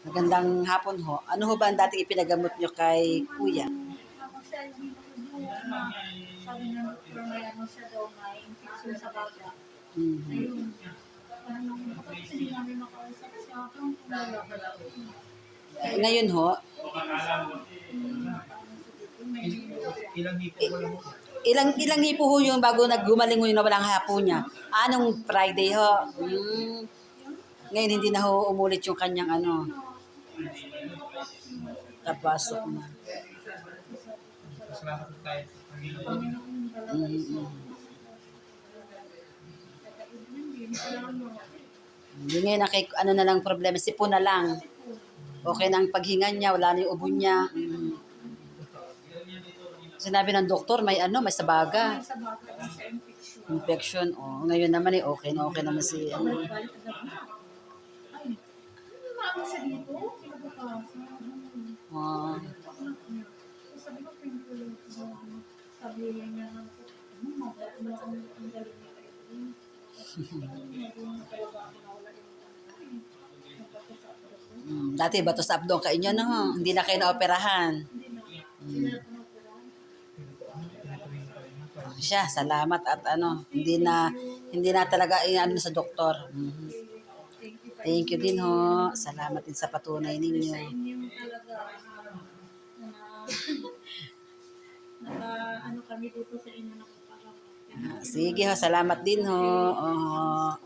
Magandang hapon ho. Ano ho ba ang dating ipinagamot nyo kay kuya? Ako siya, hindi ko na sabi ng doktor may ano siya daw, may infection sa baga. Mhm. Ayun. Parang kasi hindi namin makausap siya. Kung wala ka daw. Ngayon ho, Ilang hipo ko lang. ilang hipo ho yung bago naggumaling ho yung nawalang hapo niya? Anong Friday ho? Ngayon hindi na ho umulit yung kanyang ano, kapasok na. Salamat po tayo. Panginoon talaga isa. Mhm. Hindi salamat. Hindi ngayon ano na lang problema, sipon na lang. Okay na ang paghinga niya, wala na yung ubo niya. Sinabi ng doktor, may ano, may sabaga. May sa baga na sa infection. Infection. Oh, ngayon naman okay naman si ano. Balik-balik agad na. Ay, ano siya dito? Kinabukasan. Oh, Sabi ko, pinituloy ko. Sabi niya, ang galing niya kayo. dati bato sa abdong ka inyo, no? Hindi na kayo naoperahan. Siya, salamat at ano, hindi na talaga ano sa doktor. Mhm. Thank you din ho. Salamat din sa patunay ninyo. Sa inyo talaga na ano kami dito sa inyo nakapagawa. Sige ho, salamat din ho. Oo.